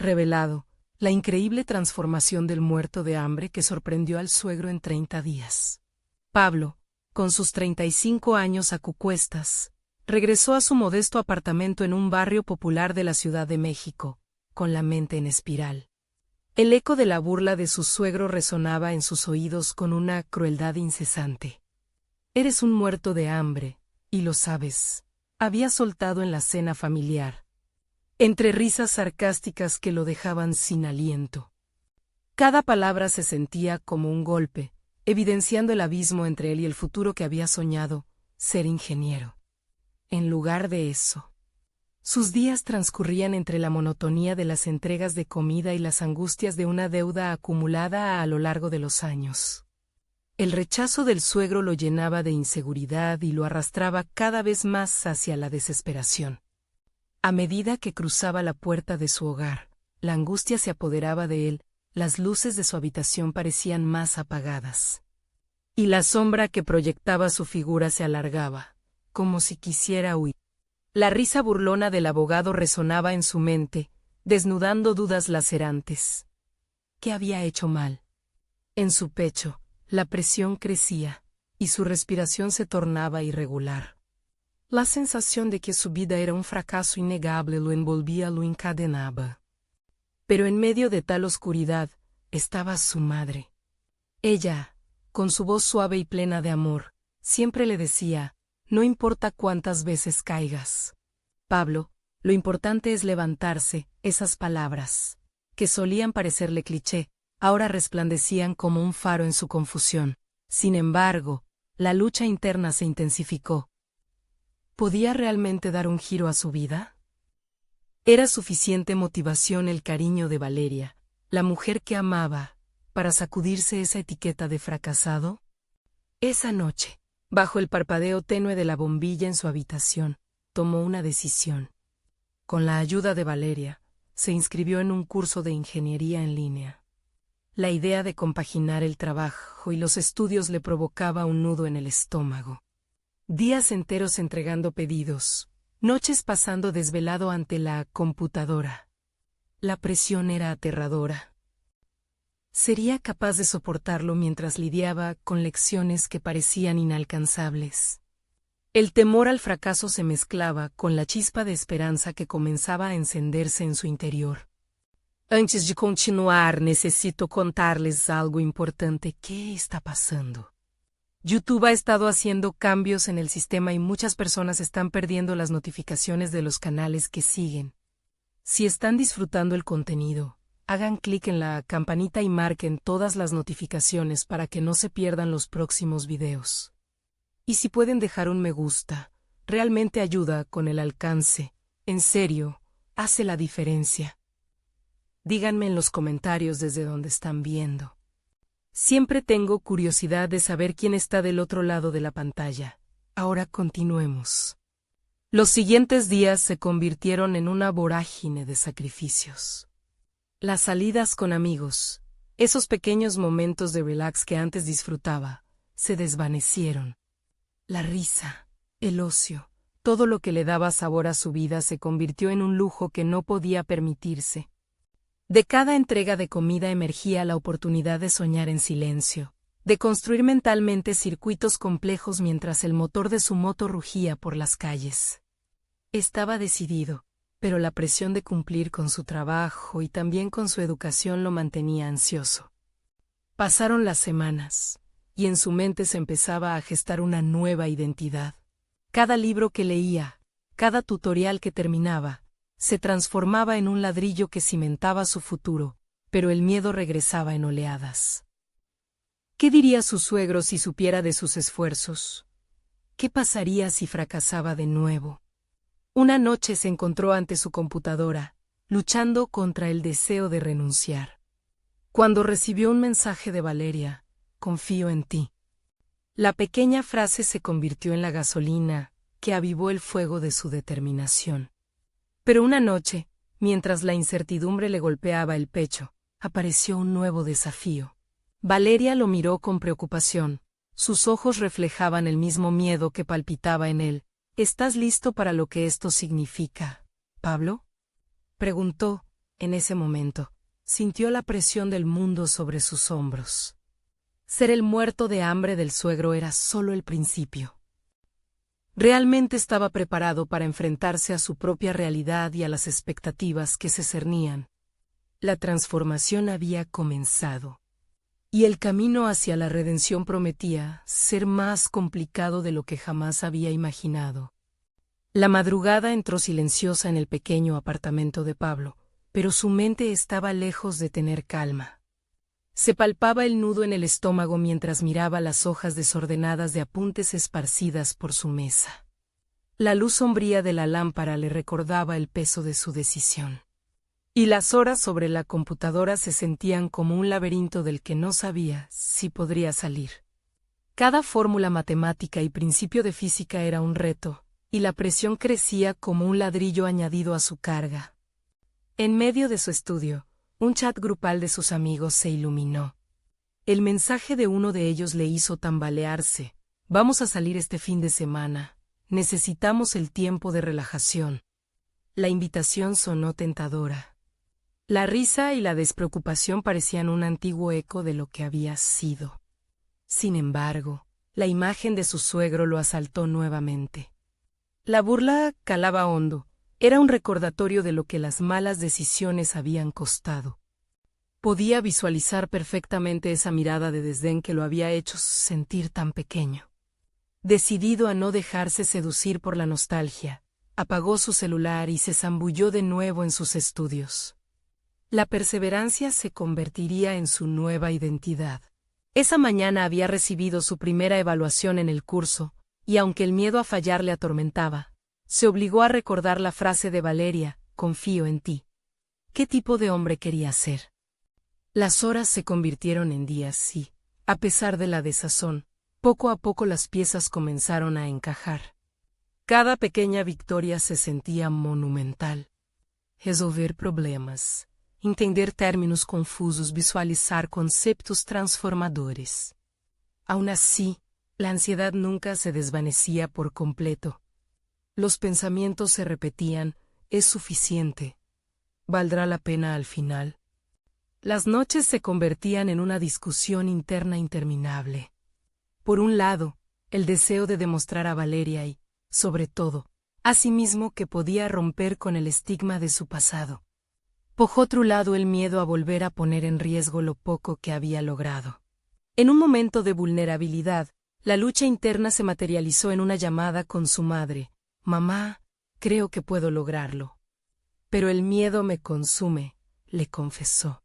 revelado la increíble transformación del muerto de hambre que sorprendió al suegro en 30 días. Pablo, con sus 35 años a cucuestas, regresó a su modesto apartamento en un barrio popular de la Ciudad de México, con la mente en espiral. El eco de la burla de su suegro resonaba en sus oídos con una crueldad incesante. «Eres un muerto de hambre, y lo sabes», había soltado en la cena familiar, entre risas sarcásticas que lo dejaban sin aliento. Cada palabra se sentía como un golpe, evidenciando el abismo entre él y el futuro que había soñado, ser ingeniero. En lugar de eso, sus días transcurrían entre la monotonía de las entregas de comida y las angustias de una deuda acumulada a lo largo de los años. El rechazo del suegro lo llenaba de inseguridad y lo arrastraba cada vez más hacia la desesperación. A medida que cruzaba la puerta de su hogar, la angustia se apoderaba de él, las luces de su habitación parecían más apagadas. Y la sombra que proyectaba su figura se alargaba, como si quisiera huir. La risa burlona del abogado resonaba en su mente, desnudando dudas lacerantes. ¿Qué había hecho mal? En su pecho, la presión crecía, y su respiración se tornaba irregular. La sensación de que su vida era un fracaso innegable lo envolvía, lo encadenaba. Pero en medio de tal oscuridad estaba su madre. Ella, con su voz suave y plena de amor, siempre le decía: «No importa cuántas veces caigas, Pablo, lo importante es levantarse». Esas palabras, que solían parecerle cliché, ahora resplandecían como un faro en su confusión. Sin embargo, la lucha interna se intensificó. ¿Podía realmente dar un giro a su vida? ¿Era suficiente motivación el cariño de Valeria, la mujer que amaba, para sacudirse esa etiqueta de fracasado? Esa noche, bajo el parpadeo tenue de la bombilla en su habitación, tomó una decisión. Con la ayuda de Valeria, se inscribió en un curso de ingeniería en línea. La idea de compaginar el trabajo y los estudios le provocaba un nudo en el estómago. Días enteros entregando pedidos, noches pasando desvelado ante la computadora. La presión era aterradora. ¿Sería capaz de soportarlo mientras lidiaba con lecciones que parecían inalcanzables? El temor al fracaso se mezclaba con la chispa de esperanza que comenzaba a encenderse en su interior. Antes de continuar, necesito contarles algo importante. ¿Qué está pasando? YouTube ha estado haciendo cambios en el sistema y muchas personas están perdiendo las notificaciones de los canales que siguen. Si están disfrutando el contenido, hagan clic en la campanita y marquen todas las notificaciones para que no se pierdan los próximos videos. Y si pueden dejar un me gusta, realmente ayuda con el alcance. En serio, hace la diferencia. Díganme en los comentarios desde donde están viendo. Siempre tengo curiosidad de saber quién está del otro lado de la pantalla. Ahora continuemos. Los siguientes días se convirtieron en una vorágine de sacrificios. Las salidas con amigos, esos pequeños momentos de relax que antes disfrutaba, se desvanecieron. La risa, el ocio, todo lo que le daba sabor a su vida se convirtió en un lujo que no podía permitirse. De cada entrega de comida emergía la oportunidad de soñar en silencio, de construir mentalmente circuitos complejos mientras el motor de su moto rugía por las calles. Estaba decidido, pero la presión de cumplir con su trabajo y también con su educación lo mantenía ansioso. Pasaron las semanas, y en su mente se empezaba a gestar una nueva identidad. Cada libro que leía, cada tutorial que terminaba, se transformaba en un ladrillo que cimentaba su futuro, pero el miedo regresaba en oleadas. ¿Qué diría su suegro si supiera de sus esfuerzos? ¿Qué pasaría si fracasaba de nuevo? Una noche se encontró ante su computadora, luchando contra el deseo de renunciar. Cuando recibió un mensaje de Valeria: «Confío en ti». La pequeña frase se convirtió en la gasolina que avivó el fuego de su determinación. Pero una noche, mientras la incertidumbre le golpeaba el pecho, apareció un nuevo desafío. Valeria lo miró con preocupación. Sus ojos reflejaban el mismo miedo que palpitaba en él. «¿Estás listo para lo que esto significa, Pablo?», preguntó, En ese momento, sintió la presión del mundo sobre sus hombros. Ser el muerto de hambre del suegro era solo el principio. Realmente estaba preparado para enfrentarse a su propia realidad y a las expectativas que se cernían. La transformación había comenzado, y el camino hacia la redención prometía ser más complicado de lo que jamás había imaginado. La madrugada entró silenciosa en el pequeño apartamento de Pablo, pero su mente estaba lejos de tener calma. Se palpaba el nudo en el estómago mientras miraba las hojas desordenadas de apuntes esparcidas por su mesa. La luz sombría de la lámpara le recordaba el peso de su decisión. Y las horas sobre la computadora se sentían como un laberinto del que no sabía si podría salir. Cada fórmula matemática y principio de física era un reto, y la presión crecía como un ladrillo añadido a su carga. En medio de su estudio, un chat grupal de sus amigos se iluminó. El mensaje de uno de ellos le hizo tambalearse. «Vamos a salir este fin de semana. Necesitamos el tiempo de relajación». La invitación sonó tentadora. La risa y la despreocupación parecían un antiguo eco de lo que había sido. Sin embargo, la imagen de su suegro lo asaltó nuevamente. La burla calaba hondo. Era un recordatorio de lo que las malas decisiones habían costado. Podía visualizar perfectamente esa mirada de desdén que lo había hecho sentir tan pequeño. Decidido a no dejarse seducir por la nostalgia, apagó su celular y se zambulló de nuevo en sus estudios. La perseverancia se convertiría en su nueva identidad. Esa mañana había recibido su primera evaluación en el curso, y aunque el miedo a fallar le atormentaba, se obligó a recordar la frase de Valeria: «Confío en ti». ¿Qué tipo de hombre quería ser? Las horas se convirtieron en días y, a pesar de la desazón, poco a poco las piezas comenzaron a encajar. Cada pequeña victoria se sentía monumental. Resolver problemas, entender términos confusos, visualizar conceptos transformadores. Aún así, la ansiedad nunca se desvanecía por completo. Los pensamientos se repetían: «¿Es suficiente? ¿Valdrá la pena al final?». Las noches se convertían en una discusión interna interminable. Por un lado, el deseo de demostrar a Valeria y, sobre todo, a sí mismo que podía romper con el estigma de su pasado. Por otro lado, el miedo a volver a poner en riesgo lo poco que había logrado. En un momento de vulnerabilidad, la lucha interna se materializó en una llamada con su madre. «Mamá, creo que puedo lograrlo. Pero el miedo me consume», le confesó.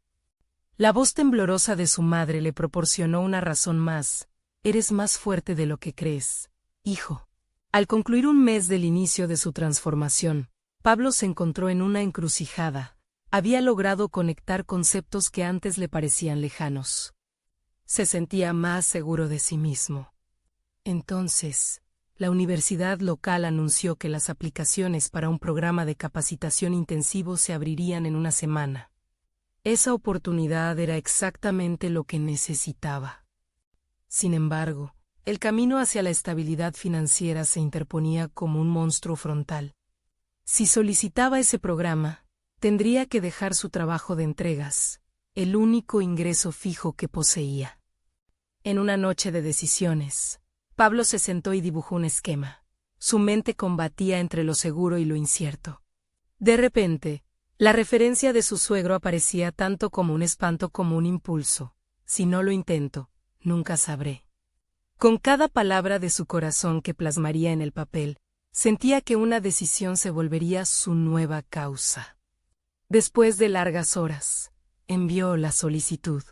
La voz temblorosa de su madre le proporcionó una razón más. «Eres más fuerte de lo que crees, hijo». Al concluir un mes del inicio de su transformación, Pablo se encontró en una encrucijada. Había logrado conectar conceptos que antes le parecían lejanos. Se sentía más seguro de sí mismo. Entonces, la universidad local anunció que las aplicaciones para un programa de capacitación intensivo se abrirían en una semana. Esa oportunidad era exactamente lo que necesitaba. Sin embargo, el camino hacia la estabilidad financiera se interponía como un monstruo frontal. Si solicitaba ese programa, tendría que dejar su trabajo de entregas, el único ingreso fijo que poseía. En una noche de decisiones, Pablo se sentó y dibujó un esquema. Su mente combatía entre lo seguro y lo incierto. De repente, la referencia de su suegro aparecía tanto como un espanto como un impulso. «Si no lo intento, nunca sabré». Con cada palabra de su corazón que plasmaría en el papel, sentía que una decisión se volvería su nueva causa. Después de largas horas, envió la solicitud.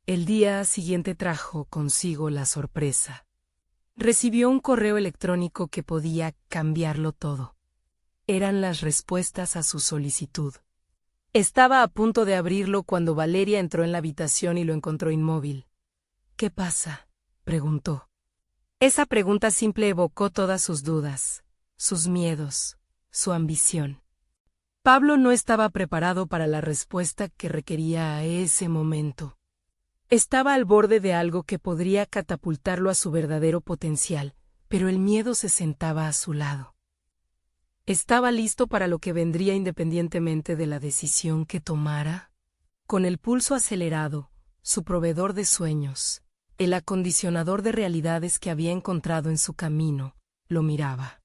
El día siguiente trajo consigo la sorpresa. Recibió un correo electrónico que podía cambiarlo todo. Eran las respuestas a su solicitud. Estaba a punto de abrirlo cuando Valeria entró en la habitación y lo encontró inmóvil. «¿Qué pasa?», preguntó. Esa pregunta simple evocó todas sus dudas, sus miedos, su ambición. Pablo no estaba preparado para la respuesta que requería a ese momento. Estaba al borde de algo que podría catapultarlo a su verdadero potencial, pero el miedo se sentaba a su lado. ¿Estaba listo para lo que vendría independientemente de la decisión que tomara? Con el pulso acelerado, su proveedor de sueños, el acondicionador de realidades que había encontrado en su camino, lo miraba.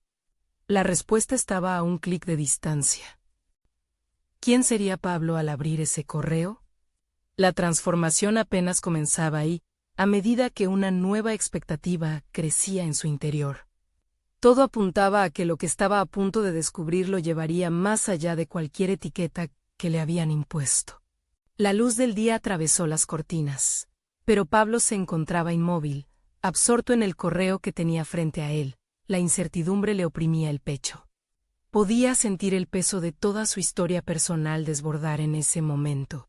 La respuesta estaba a un clic de distancia. ¿Quién sería Pablo al abrir ese correo? La transformación apenas comenzaba y, a medida que una nueva expectativa crecía en su interior. Todo apuntaba a que lo que estaba a punto de descubrir lo llevaría más allá de cualquier etiqueta que le habían impuesto. La luz del día atravesó las cortinas, pero Pablo se encontraba inmóvil, absorto en el correo que tenía frente a él. La incertidumbre le oprimía el pecho. Podía sentir el peso de toda su historia personal desbordar en ese momento.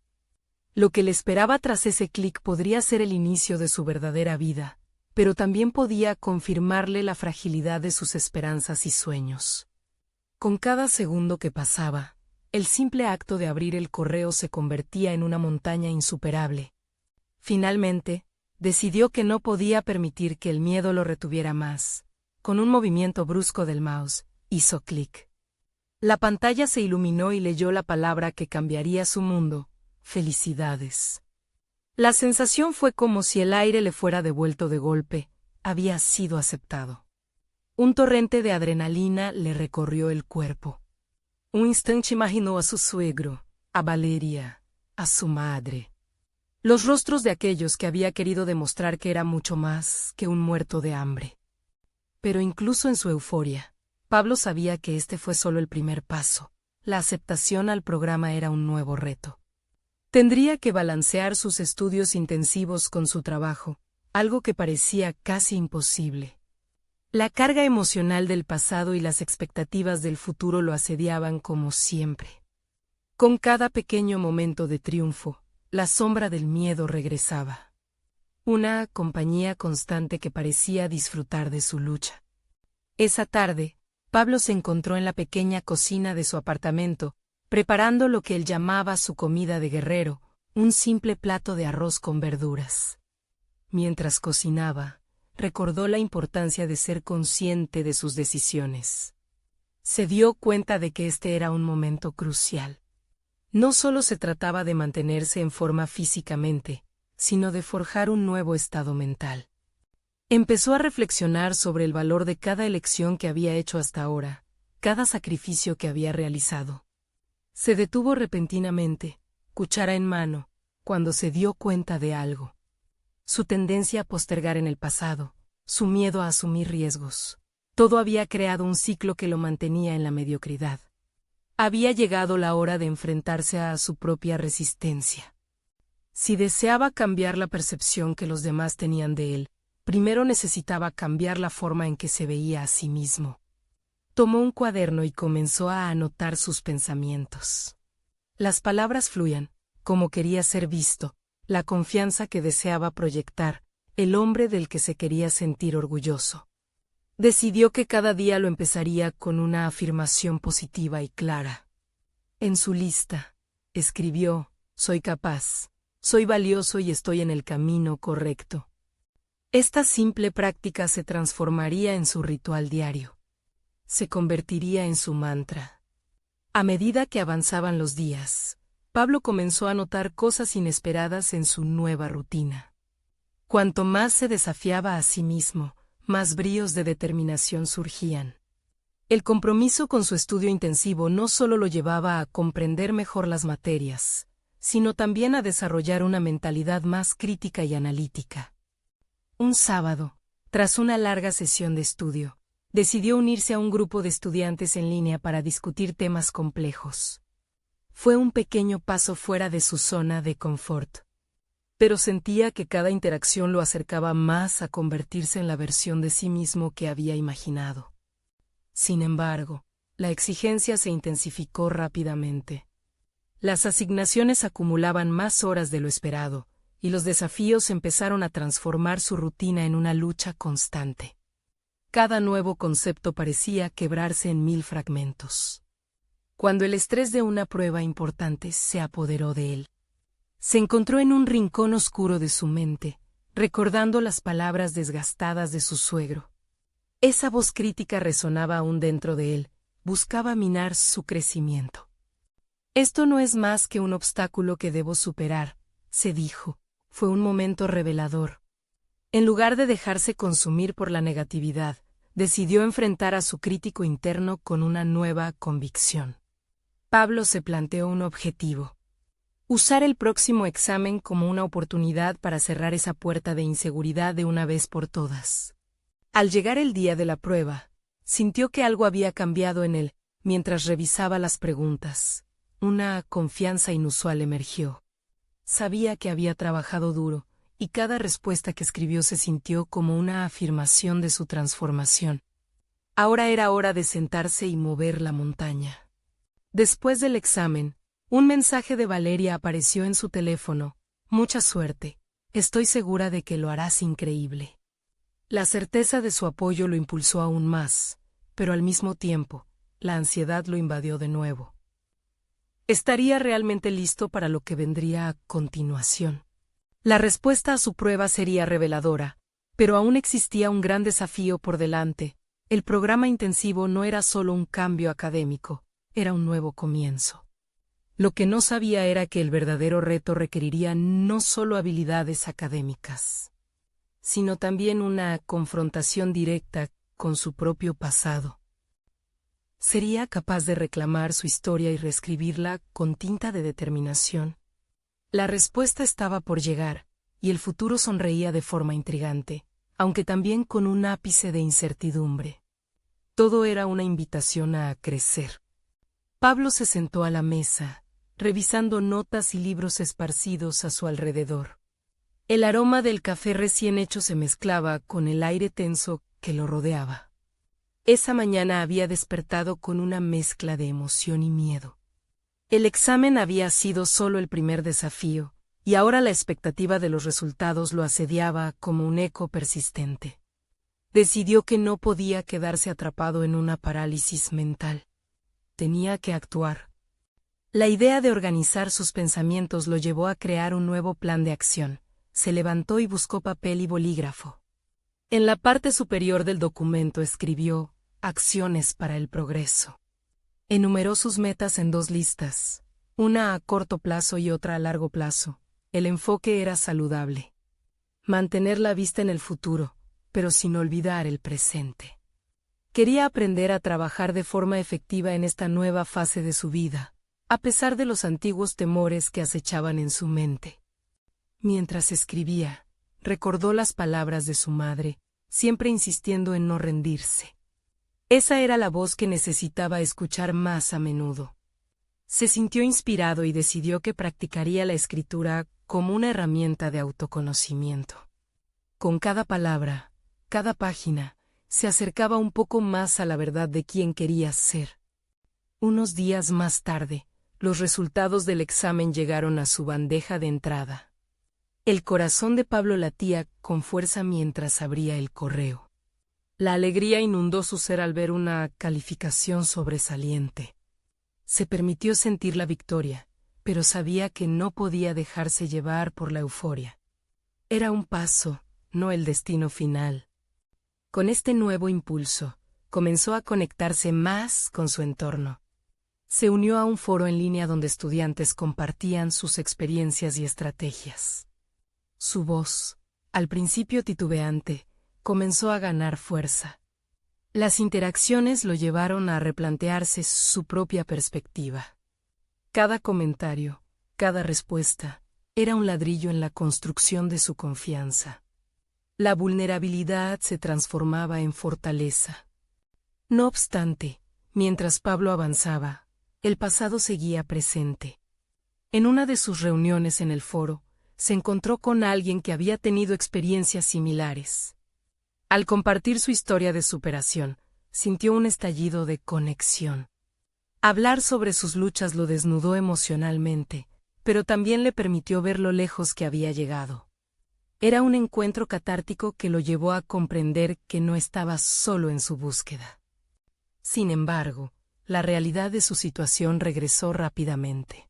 Lo que le esperaba tras ese clic podría ser el inicio de su verdadera vida, pero también podía confirmarle la fragilidad de sus esperanzas y sueños. Con cada segundo que pasaba, el simple acto de abrir el correo se convertía en una montaña insuperable. Finalmente, decidió que no podía permitir que el miedo lo retuviera más. Con un movimiento brusco del mouse, hizo clic. La pantalla se iluminó y leyó la palabra que cambiaría su mundo: felicidades. La sensación fue como si el aire le fuera devuelto de golpe. Había sido aceptado. Un torrente de adrenalina le recorrió el cuerpo. Un instante imaginó a su suegro, a Valeria, a su madre. Los rostros de aquellos que había querido demostrar que era mucho más que un muerto de hambre. Pero incluso en su euforia, Pablo sabía que este fue solo el primer paso. La aceptación al programa era un nuevo reto. Tendría que balancear sus estudios intensivos con su trabajo, algo que parecía casi imposible. La carga emocional del pasado y las expectativas del futuro lo asediaban como siempre. Con cada pequeño momento de triunfo, la sombra del miedo regresaba. Una compañía constante que parecía disfrutar de su lucha. Esa tarde, Pablo se encontró en la pequeña cocina de su apartamento, preparando lo que él llamaba su comida de guerrero, un simple plato de arroz con verduras. Mientras cocinaba, recordó la importancia de ser consciente de sus decisiones. Se dio cuenta de que este era un momento crucial. No solo se trataba de mantenerse en forma físicamente, sino de forjar un nuevo estado mental. Empezó a reflexionar sobre el valor de cada elección que había hecho hasta ahora, cada sacrificio que había realizado. Se detuvo repentinamente, cuchara en mano, cuando se dio cuenta de algo. Su tendencia a postergar en el pasado, su miedo a asumir riesgos. Todo había creado un ciclo que lo mantenía en la mediocridad. Había llegado la hora de enfrentarse a su propia resistencia. Si deseaba cambiar la percepción que los demás tenían de él, primero necesitaba cambiar la forma en que se veía a sí mismo. Tomó un cuaderno y comenzó a anotar sus pensamientos. Las palabras fluían, como quería ser visto, la confianza que deseaba proyectar, el hombre del que se quería sentir orgulloso. Decidió que cada día lo empezaría con una afirmación positiva y clara. En su lista, escribió: soy capaz, soy valioso y estoy en el camino correcto. Esta simple práctica se transformaría en su ritual diario. Se convertiría en su mantra. A medida que avanzaban los días, Pablo comenzó a notar cosas inesperadas en su nueva rutina. Cuanto más se desafiaba a sí mismo, más bríos de determinación surgían. El compromiso con su estudio intensivo no solo lo llevaba a comprender mejor las materias, sino también a desarrollar una mentalidad más crítica y analítica. Un sábado, tras una larga sesión de estudio, decidió unirse a un grupo de estudiantes en línea para discutir temas complejos. Fue un pequeño paso fuera de su zona de confort, pero sentía que cada interacción lo acercaba más a convertirse en la versión de sí mismo que había imaginado. Sin embargo, la exigencia se intensificó rápidamente. Las asignaciones acumulaban más horas de lo esperado, y los desafíos empezaron a transformar su rutina en una lucha constante. Cada nuevo concepto parecía quebrarse en 1000 fragmentos. Cuando el estrés de una prueba importante se apoderó de él, se encontró en un rincón oscuro de su mente, recordando las palabras desgastadas de su suegro. Esa voz crítica resonaba aún dentro de él, buscaba minar su crecimiento. Esto no es más que un obstáculo que debo superar, se dijo. Fue un momento revelador. En lugar de dejarse consumir por la negatividad, decidió enfrentar a su crítico interno con una nueva convicción. Pablo se planteó un objetivo: usar el próximo examen como una oportunidad para cerrar esa puerta de inseguridad de una vez por todas. Al llegar el día de la prueba, sintió que algo había cambiado en él mientras revisaba las preguntas. Una confianza inusual emergió. Sabía que había trabajado duro, y cada respuesta que escribió se sintió como una afirmación de su transformación. Ahora era hora de sentarse y mover la montaña. Después del examen, un mensaje de Valeria apareció en su teléfono. Mucha suerte. Estoy segura de que lo harás increíble. La certeza de su apoyo lo impulsó aún más, pero al mismo tiempo, la ansiedad lo invadió de nuevo. ¿Estaría realmente listo para lo que vendría a continuación? La respuesta a su prueba sería reveladora, pero aún existía un gran desafío por delante. El programa intensivo no era solo un cambio académico, era un nuevo comienzo. Lo que no sabía era que el verdadero reto requeriría no solo habilidades académicas, sino también una confrontación directa con su propio pasado. ¿Sería capaz de reclamar su historia y reescribirla con tinta de determinación? La respuesta estaba por llegar, y el futuro sonreía de forma intrigante, aunque también con un ápice de incertidumbre. Todo era una invitación a crecer. Pablo se sentó a la mesa, revisando notas y libros esparcidos a su alrededor. El aroma del café recién hecho se mezclaba con el aire tenso que lo rodeaba. Esa mañana había despertado con una mezcla de emoción y miedo. El examen había sido solo el primer desafío, y ahora la expectativa de los resultados lo asediaba como un eco persistente. Decidió que no podía quedarse atrapado en una parálisis mental. Tenía que actuar. La idea de organizar sus pensamientos lo llevó a crear un nuevo plan de acción. Se levantó y buscó papel y bolígrafo. En la parte superior del documento escribió «Acciones para el progreso». Enumeró sus metas en 2 listas, una a corto plazo y otra a largo plazo. El enfoque era saludable. Mantener la vista en el futuro, pero sin olvidar el presente. Quería aprender a trabajar de forma efectiva en esta nueva fase de su vida, a pesar de los antiguos temores que acechaban en su mente. Mientras escribía, recordó las palabras de su madre, siempre insistiendo en no rendirse. Esa era la voz que necesitaba escuchar más a menudo. Se sintió inspirado y decidió que practicaría la escritura como una herramienta de autoconocimiento. Con cada palabra, cada página, se acercaba un poco más a la verdad de quién quería ser. Unos días más tarde, los resultados del examen llegaron a su bandeja de entrada. El corazón de Pablo latía con fuerza mientras abría el correo. La alegría inundó su ser al ver una calificación sobresaliente. Se permitió sentir la victoria, pero sabía que no podía dejarse llevar por la euforia. Era un paso, no el destino final. Con este nuevo impulso, comenzó a conectarse más con su entorno. Se unió a un foro en línea donde estudiantes compartían sus experiencias y estrategias. Su voz, al principio titubeante, comenzó a ganar fuerza. Las interacciones lo llevaron a replantearse su propia perspectiva. Cada comentario, cada respuesta, era un ladrillo en la construcción de su confianza. La vulnerabilidad se transformaba en fortaleza. No obstante, mientras Pablo avanzaba, el pasado seguía presente. En una de sus reuniones en el foro, se encontró con alguien que había tenido experiencias similares. Al compartir su historia de superación, sintió un estallido de conexión. Hablar sobre sus luchas lo desnudó emocionalmente, pero también le permitió ver lo lejos que había llegado. Era un encuentro catártico que lo llevó a comprender que no estaba solo en su búsqueda. Sin embargo, la realidad de su situación regresó rápidamente.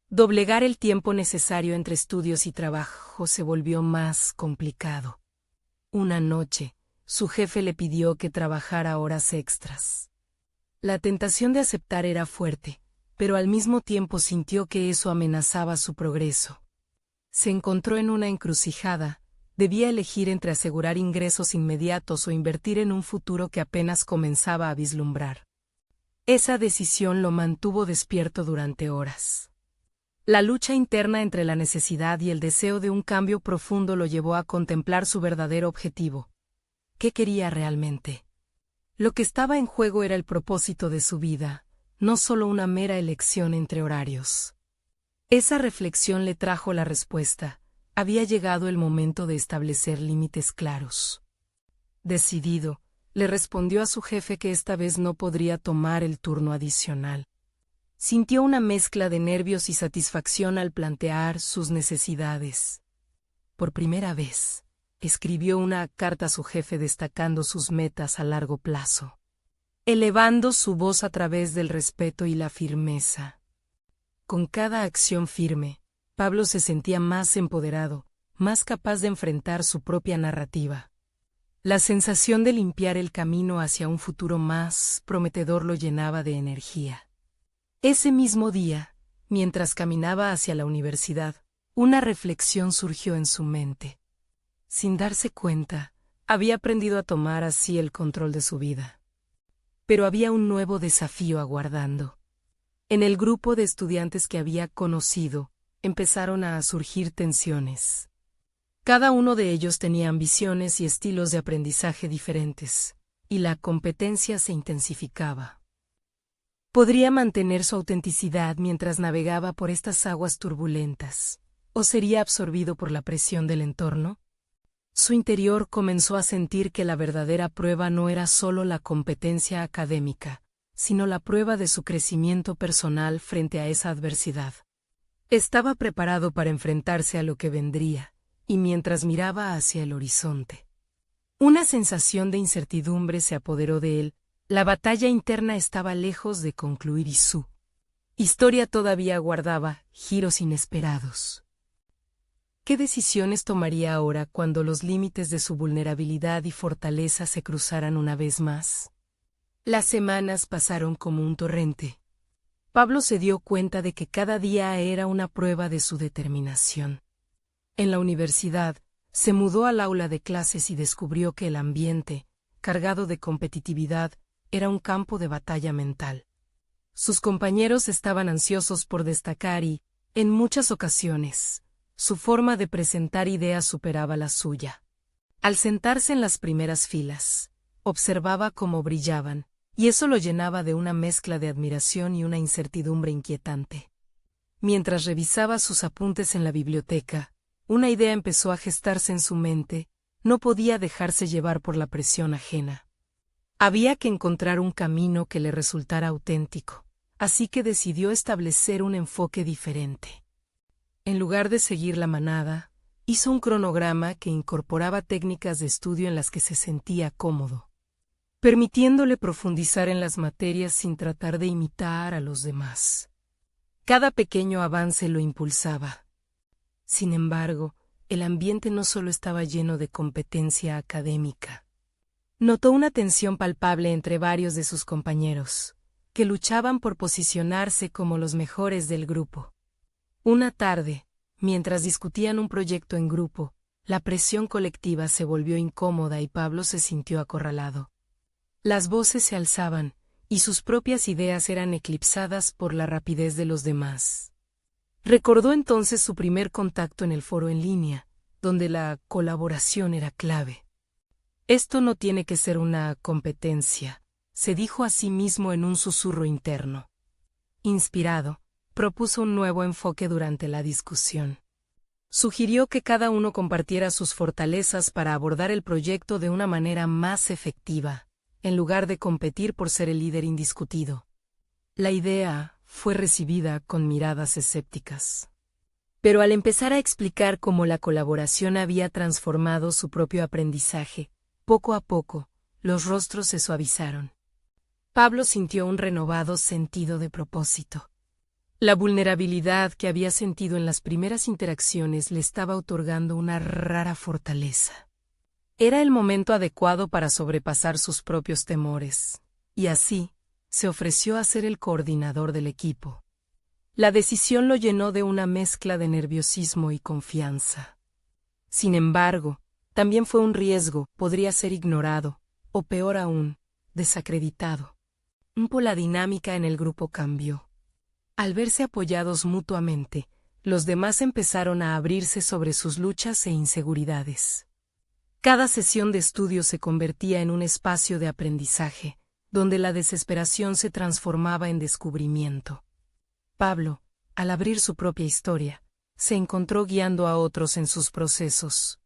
Doblegar el tiempo necesario entre estudios y trabajo se volvió más complicado. Una noche, su jefe le pidió que trabajara horas extras. La tentación de aceptar era fuerte, pero al mismo tiempo sintió que eso amenazaba su progreso. Se encontró en una encrucijada. Debía elegir entre asegurar ingresos inmediatos o invertir en un futuro que apenas comenzaba a vislumbrar. Esa decisión lo mantuvo despierto durante horas. La lucha interna entre la necesidad y el deseo de un cambio profundo lo llevó a contemplar su verdadero objetivo. ¿Qué quería realmente? Lo que estaba en juego era el propósito de su vida, no solo una mera elección entre horarios. Esa reflexión le trajo la respuesta. Había llegado el momento de establecer límites claros. Decidido, le respondió a su jefe que esta vez no podría tomar el turno adicional. Sintió una mezcla de nervios y satisfacción al plantear sus necesidades. Por primera vez, escribió una carta a su jefe destacando sus metas a largo plazo, elevando su voz a través del respeto y la firmeza. Con cada acción firme, Pablo se sentía más empoderado, más capaz de enfrentar su propia narrativa. La sensación de limpiar el camino hacia un futuro más prometedor lo llenaba de energía. Ese mismo día, mientras caminaba hacia la universidad, una reflexión surgió en su mente. Sin darse cuenta, había aprendido a tomar así el control de su vida. Pero había un nuevo desafío aguardando. En el grupo de estudiantes que había conocido, empezaron a surgir tensiones. Cada uno de ellos tenía ambiciones y estilos de aprendizaje diferentes, y la competencia se intensificaba. ¿Podría mantener su autenticidad mientras navegaba por estas aguas turbulentas, o sería absorbido por la presión del entorno? Su interior comenzó a sentir que la verdadera prueba no era solo la competencia académica, sino la prueba de su crecimiento personal frente a esa adversidad. Estaba preparado para enfrentarse a lo que vendría, y mientras miraba hacia el horizonte, una sensación de incertidumbre se apoderó de él. La batalla interna estaba lejos de concluir y su historia todavía guardaba giros inesperados. ¿Qué decisiones tomaría ahora cuando los límites de su vulnerabilidad y fortaleza se cruzaran una vez más? Las semanas pasaron como un torrente. Pablo se dio cuenta de que cada día era una prueba de su determinación. En la universidad, se mudó al aula de clases y descubrió que el ambiente, cargado de competitividad, era un campo de batalla mental. Sus compañeros estaban ansiosos por destacar y, en muchas ocasiones, su forma de presentar ideas superaba la suya. Al sentarse en las primeras filas, observaba cómo brillaban, y eso lo llenaba de una mezcla de admiración y una incertidumbre inquietante. Mientras revisaba sus apuntes en la biblioteca, una idea empezó a gestarse en su mente. No podía dejarse llevar por la presión ajena. Había que encontrar un camino que le resultara auténtico, así que decidió establecer un enfoque diferente. En lugar de seguir la manada, hizo un cronograma que incorporaba técnicas de estudio en las que se sentía cómodo, permitiéndole profundizar en las materias sin tratar de imitar a los demás. Cada pequeño avance lo impulsaba. Sin embargo, el ambiente no solo estaba lleno de competencia académica. Notó una tensión palpable entre varios de sus compañeros, que luchaban por posicionarse como los mejores del grupo. Una tarde, mientras discutían un proyecto en grupo, la presión colectiva se volvió incómoda y Pablo se sintió acorralado. Las voces se alzaban, y sus propias ideas eran eclipsadas por la rapidez de los demás. Recordó entonces su primer contacto en el foro en línea, donde la colaboración era clave. Esto no tiene que ser una competencia, se dijo a sí mismo en un susurro interno. Inspirado, propuso un nuevo enfoque durante la discusión. Sugirió que cada uno compartiera sus fortalezas para abordar el proyecto de una manera más efectiva, en lugar de competir por ser el líder indiscutido. La idea fue recibida con miradas escépticas. Pero al empezar a explicar cómo la colaboración había transformado su propio aprendizaje, poco a poco, los rostros se suavizaron. Pablo sintió un renovado sentido de propósito. La vulnerabilidad que había sentido en las primeras interacciones le estaba otorgando una rara fortaleza. Era el momento adecuado para sobrepasar sus propios temores, y así, Se ofreció a ser el coordinador del equipo. La decisión lo llenó de una mezcla de nerviosismo y confianza. Sin embargo, también fue un riesgo, podría ser ignorado, o peor aún, desacreditado. La dinámica en el grupo cambió. Al verse apoyados mutuamente, los demás empezaron a abrirse sobre sus luchas e inseguridades. Cada sesión de estudio se convertía en un espacio de aprendizaje, donde la desesperación se transformaba en descubrimiento. Pablo, al abrir su propia historia, se encontró guiando a otros en sus procesos.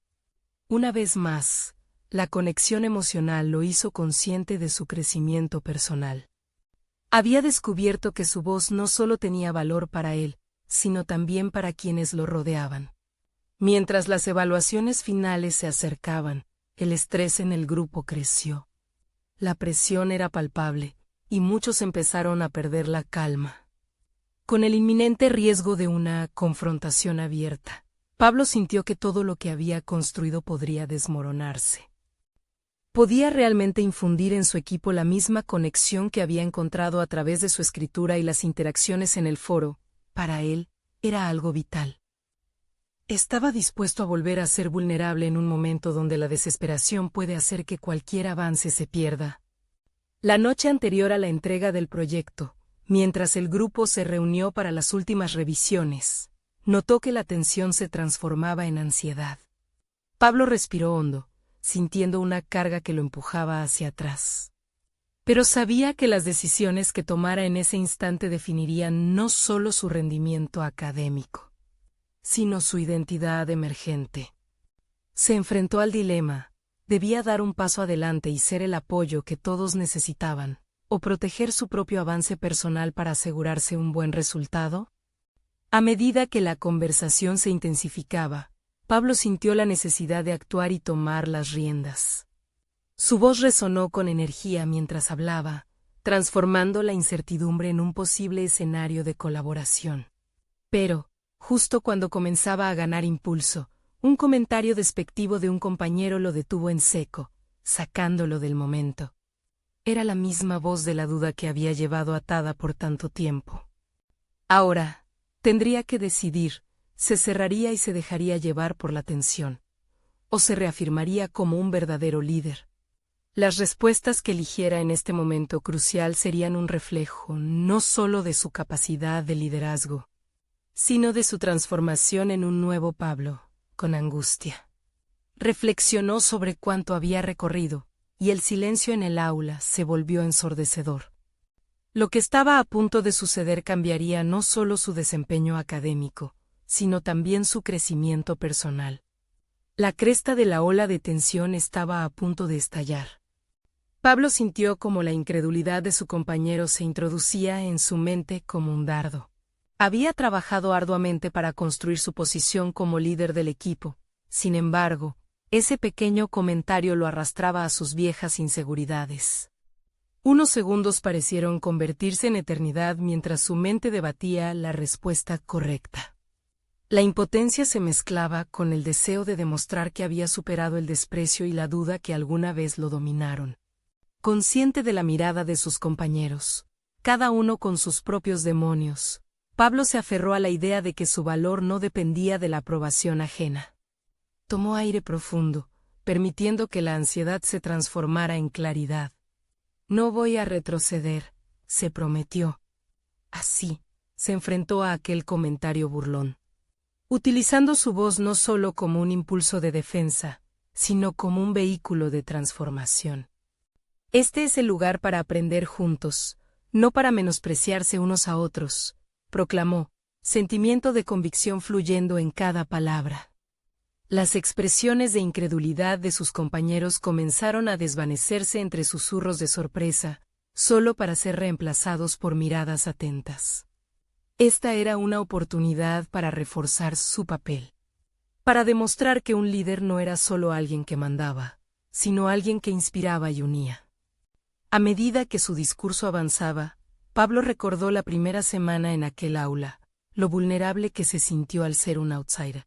Una vez más, la conexión emocional lo hizo consciente de su crecimiento personal. Había descubierto que su voz no solo tenía valor para él, sino también para quienes lo rodeaban. Mientras las evaluaciones finales se acercaban, el estrés en el grupo creció. La presión era palpable, y muchos empezaron a perder la calma. Con el inminente riesgo de una confrontación abierta, Pablo sintió que todo lo que había construido podría desmoronarse. ¿Podía realmente infundir en su equipo la misma conexión que había encontrado a través de su escritura y las interacciones en el foro? Para él, era algo vital. Estaba dispuesto a volver a ser vulnerable en un momento donde la desesperación puede hacer que cualquier avance se pierda. La noche anterior a la entrega del proyecto, mientras el grupo se reunió para las últimas revisiones, notó que la tensión se transformaba en ansiedad. Pablo respiró hondo, sintiendo una carga que lo empujaba hacia atrás. Pero sabía que las decisiones que tomara en ese instante definirían no solo su rendimiento académico, sino su identidad emergente. Se enfrentó al dilema: debía dar un paso adelante y ser el apoyo que todos necesitaban, o proteger su propio avance personal para asegurarse un buen resultado. A medida que la conversación se intensificaba, Pablo sintió la necesidad de actuar y tomar las riendas. Su voz resonó con energía mientras hablaba, transformando la incertidumbre en un posible escenario de colaboración. Pero, justo cuando comenzaba a ganar impulso, un comentario despectivo de un compañero lo detuvo en seco, sacándolo del momento. Era la misma voz de la duda que había llevado atada por tanto tiempo. Ahora, tendría que decidir: se cerraría y se dejaría llevar por la tensión, o se reafirmaría como un verdadero líder. Las respuestas que eligiera en este momento crucial serían un reflejo no solo de su capacidad de liderazgo, sino de su transformación en un nuevo Pablo. Con angustia reflexionó sobre cuánto había recorrido, y el silencio en el aula se volvió ensordecedor. Lo que estaba a punto de suceder cambiaría no solo su desempeño académico, sino también su crecimiento personal. La cresta de la ola de tensión estaba a punto de estallar. Pablo sintió como la incredulidad de su compañero se introducía en su mente como un dardo. Había trabajado arduamente para construir su posición como líder del equipo. Sin embargo, ese pequeño comentario lo arrastraba a sus viejas inseguridades. Unos segundos parecieron convertirse en eternidad mientras su mente debatía la respuesta correcta. La impotencia se mezclaba con el deseo de demostrar que había superado el desprecio y la duda que alguna vez lo dominaron. Consciente de la mirada de sus compañeros, cada uno con sus propios demonios, Pablo se aferró a la idea de que su valor no dependía de la aprobación ajena. Tomó aire profundo, permitiendo que la ansiedad se transformara en claridad. No voy a retroceder, se prometió. Así, se enfrentó a aquel comentario burlón, utilizando su voz no solo como un impulso de defensa, sino como un vehículo de transformación. Este es el lugar para aprender juntos, no para menospreciarse unos a otros, proclamó, sentimiento de convicción fluyendo en cada palabra. Las expresiones de incredulidad de sus compañeros comenzaron a desvanecerse entre susurros de sorpresa, solo para ser reemplazados por miradas atentas. Esta era una oportunidad para reforzar su papel, para demostrar que un líder no era solo alguien que mandaba, sino alguien que inspiraba y unía. A medida que su discurso avanzaba, Pablo recordó la primera semana en aquel aula, lo vulnerable que se sintió al ser un outsider.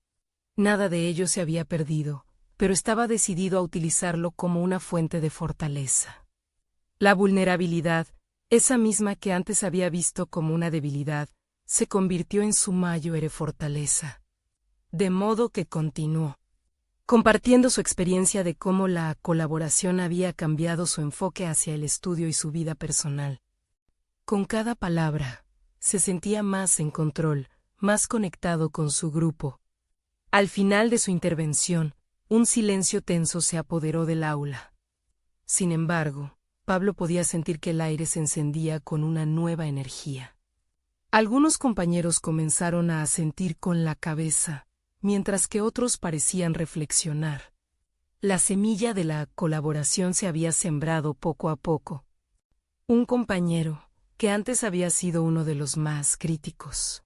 Nada de ello se había perdido, pero estaba decidido a utilizarlo como una fuente de fortaleza. La vulnerabilidad, Esa misma que antes había visto como una debilidad, se convirtió en su mayor fortaleza. De modo que continuó, compartiendo su experiencia de cómo la colaboración había cambiado su enfoque hacia el estudio y su vida personal. Con cada palabra, se sentía más en control, más conectado con su grupo. Al final de su intervención, un silencio tenso se apoderó del aula. Sin embargo, Pablo podía sentir que el aire se encendía con una nueva energía. Algunos compañeros comenzaron a asentir con la cabeza, mientras que otros parecían reflexionar. La semilla de la colaboración se había sembrado poco a poco. Un compañero, que antes había sido uno de los más críticos,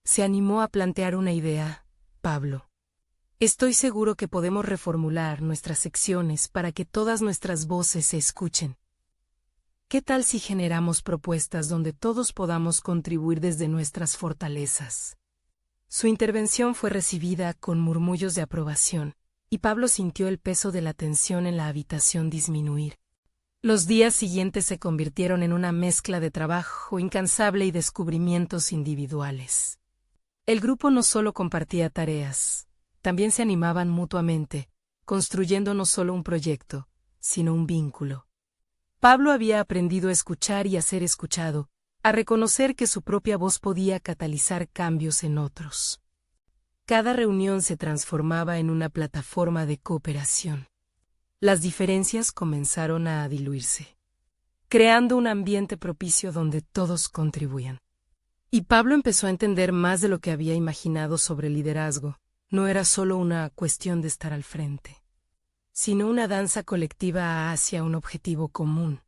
se animó a plantear una idea. Pablo, estoy seguro que podemos reformular nuestras secciones para que todas nuestras voces se escuchen. ¿Qué tal si generamos propuestas donde todos podamos contribuir desde nuestras fortalezas? Su intervención fue recibida con murmullos de aprobación, y Pablo sintió el peso de la tensión en la habitación disminuir. Los días siguientes se convirtieron en una mezcla de trabajo incansable y descubrimientos individuales. El grupo no solo compartía tareas, también se animaban mutuamente, construyendo no solo un proyecto, sino un vínculo. Pablo había aprendido a escuchar y a ser escuchado, a reconocer que su propia voz podía catalizar cambios en otros. Cada reunión se transformaba en una plataforma de cooperación. Las diferencias comenzaron a diluirse, creando un ambiente propicio donde todos contribuían. Y Pablo empezó a entender más de lo que había imaginado sobre el liderazgo. No era solo una cuestión de estar al frente, sino una danza colectiva hacia un objetivo común.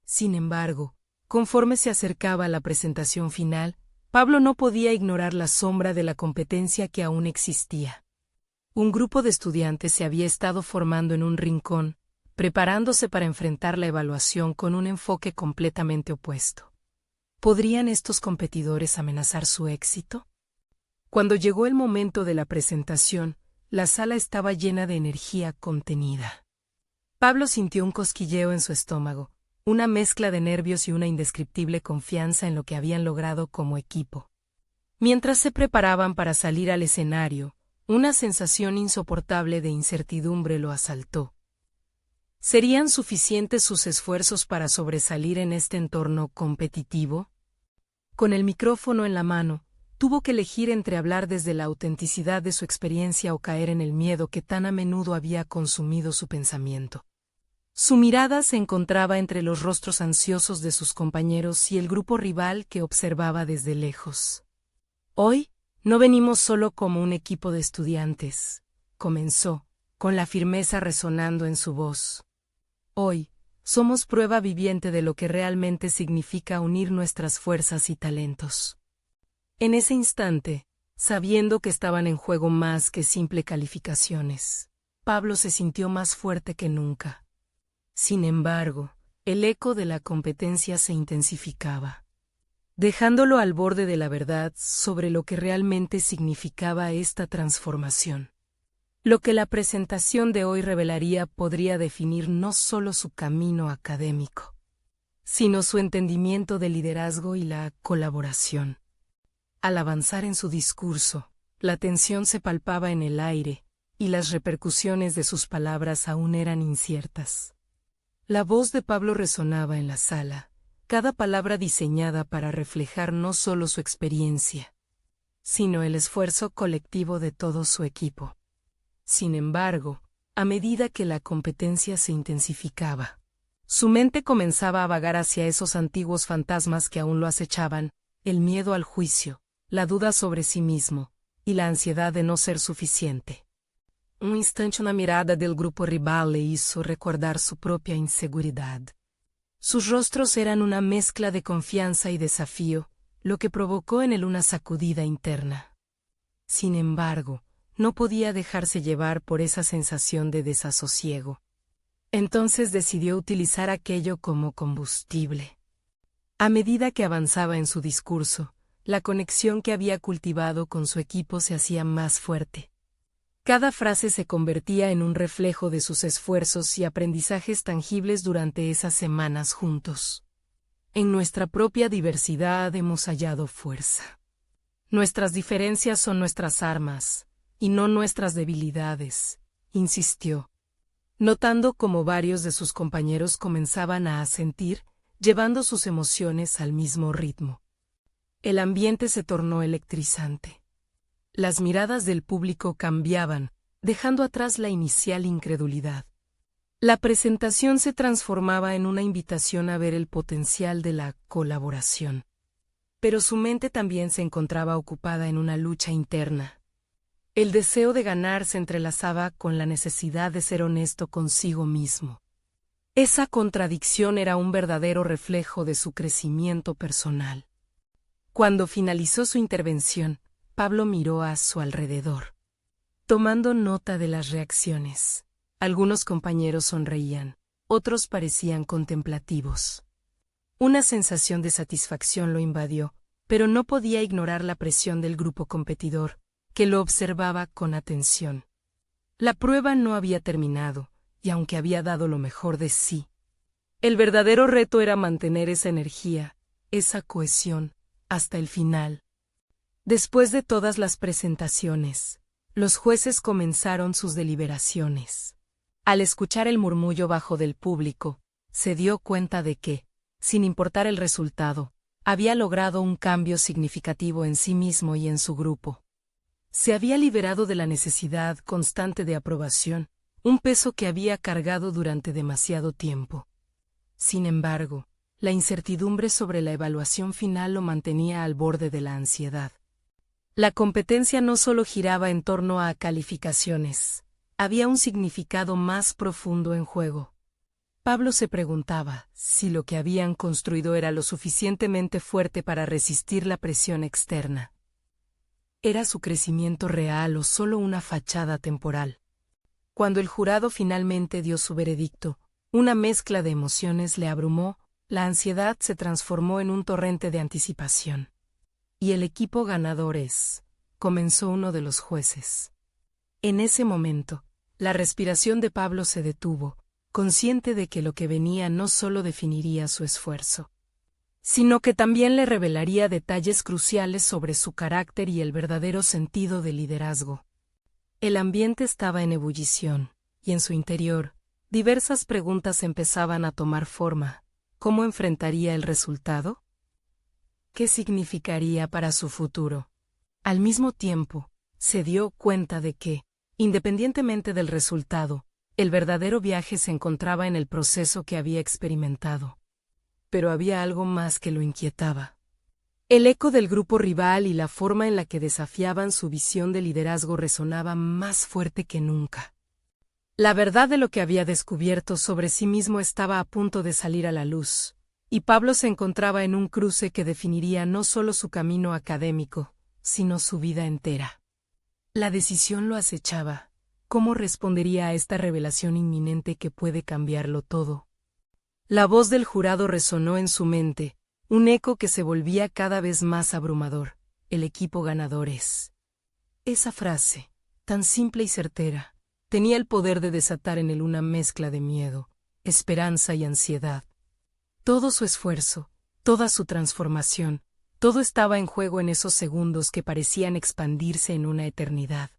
Sin embargo, conforme se acercaba a la presentación final, Pablo no podía ignorar la sombra de la competencia que aún existía. Un grupo de estudiantes se había estado formando en un rincón, preparándose para enfrentar la evaluación con un enfoque completamente opuesto. ¿Podrían estos competidores amenazar su éxito? Cuando llegó el momento de la presentación, la sala estaba llena de energía contenida. Pablo sintió un cosquilleo en su estómago, una mezcla de nervios y una indescriptible confianza en lo que habían logrado como equipo. Mientras se preparaban para salir al escenario, una sensación insoportable de incertidumbre lo asaltó. ¿Serían suficientes sus esfuerzos para sobresalir en este entorno competitivo? Con el micrófono en la mano, tuvo que elegir entre hablar desde la autenticidad de su experiencia o caer en el miedo que tan a menudo había consumido su pensamiento. Su mirada se encontraba entre los rostros ansiosos de sus compañeros y el grupo rival que observaba desde lejos. Hoy, no venimos solo como un equipo de estudiantes, comenzó, con la firmeza resonando en su voz. Hoy, somos prueba viviente de lo que realmente significa unir nuestras fuerzas y talentos. En ese instante, sabiendo que estaban en juego más que simple calificaciones, Pablo se sintió más fuerte que nunca. Sin embargo, el eco de la competencia se intensificaba, dejándolo al borde de la verdad sobre lo que realmente significaba esta transformación. Lo que la presentación de hoy revelaría podría definir no solo su camino académico, sino su entendimiento del liderazgo y la colaboración. Al avanzar en su discurso, la tensión se palpaba en el aire, y las repercusiones de sus palabras aún eran inciertas. La voz de Pablo resonaba en la sala, cada palabra diseñada para reflejar no solo su experiencia, sino el esfuerzo colectivo de todo su equipo. Sin embargo, a medida que la competencia se intensificaba, su mente comenzaba a vagar hacia esos antiguos fantasmas que aún lo acechaban, el miedo al juicio, la duda sobre sí mismo, y la ansiedad de no ser suficiente. Un instante na mirada del grupo rival le hizo recordar su propia inseguridad. Sus rostros eran una mezcla de confianza y desafío, lo que provocó en él una sacudida interna. Sin embargo, no podía dejarse llevar por esa sensación de desasosiego. Entonces decidió utilizar aquello como combustible. A medida que avanzaba en su discurso, la conexión que había cultivado con su equipo se hacía más fuerte. Cada frase se convertía en un reflejo de sus esfuerzos y aprendizajes tangibles durante esas semanas juntos. En nuestra propia diversidad hemos hallado fuerza. Nuestras diferencias son nuestras armas, y no nuestras debilidades, insistió, notando cómo varios de sus compañeros comenzaban a asentir, llevando sus emociones al mismo ritmo. El ambiente se tornó electrizante. Las miradas del público cambiaban, dejando atrás la inicial incredulidad. La presentación se transformaba en una invitación a ver el potencial de la colaboración. Pero su mente también se encontraba ocupada en una lucha interna. El deseo de ganar se entrelazaba con la necesidad de ser honesto consigo mismo. Esa contradicción era un verdadero reflejo de su crecimiento personal. Cuando finalizó su intervención, Pablo miró a su alrededor, tomando nota de las reacciones. Algunos compañeros sonreían, otros parecían contemplativos. Una sensación de satisfacción lo invadió, pero no podía ignorar la presión del grupo competidor, que lo observaba con atención. La prueba no había terminado, y aunque había dado lo mejor de sí, el verdadero reto era mantener esa energía, esa cohesión, hasta el final. Después de todas las presentaciones, los jueces comenzaron sus deliberaciones. Al escuchar el murmullo bajo del público, se dio cuenta de que, sin importar el resultado, había logrado un cambio significativo en sí mismo y en su grupo. Se había liberado de la necesidad constante de aprobación, un peso que había cargado durante demasiado tiempo. Sin embargo, la incertidumbre sobre la evaluación final lo mantenía al borde de la ansiedad. La competencia no solo giraba en torno a calificaciones, había un significado más profundo en juego. Pablo se preguntaba si lo que habían construido era lo suficientemente fuerte para resistir la presión externa. ¿Era su crecimiento real o solo una fachada temporal? Cuando el jurado finalmente dio su veredicto, una mezcla de emociones le abrumó, la ansiedad se transformó en un torrente de anticipación. Y el equipo ganador es, comenzó uno de los jueces. En ese momento, la respiración de Pablo se detuvo, consciente de que lo que venía no solo definiría su esfuerzo, sino que también le revelaría detalles cruciales sobre su carácter y el verdadero sentido del liderazgo. El ambiente estaba en ebullición, y en su interior, diversas preguntas empezaban a tomar forma. ¿Cómo enfrentaría el resultado? ¿Qué significaría para su futuro? Al mismo tiempo, se dio cuenta de que, independientemente del resultado, el verdadero viaje se encontraba en el proceso que había experimentado. Pero había algo más que lo inquietaba. El eco del grupo rival y la forma en la que desafiaban su visión de liderazgo resonaba más fuerte que nunca. La verdad de lo que había descubierto sobre sí mismo estaba a punto de salir a la luz, y Pablo se encontraba en un cruce que definiría no solo su camino académico, sino su vida entera. La decisión lo acechaba. ¿Cómo respondería a esta revelación inminente que puede cambiarlo todo? La voz del jurado resonó en su mente, un eco que se volvía cada vez más abrumador. El equipo ganador es. Esa frase, tan simple y certera, tenía el poder de desatar en él una mezcla de miedo, esperanza y ansiedad. Todo su esfuerzo, toda su transformación, todo estaba en juego en esos segundos que parecían expandirse en una eternidad.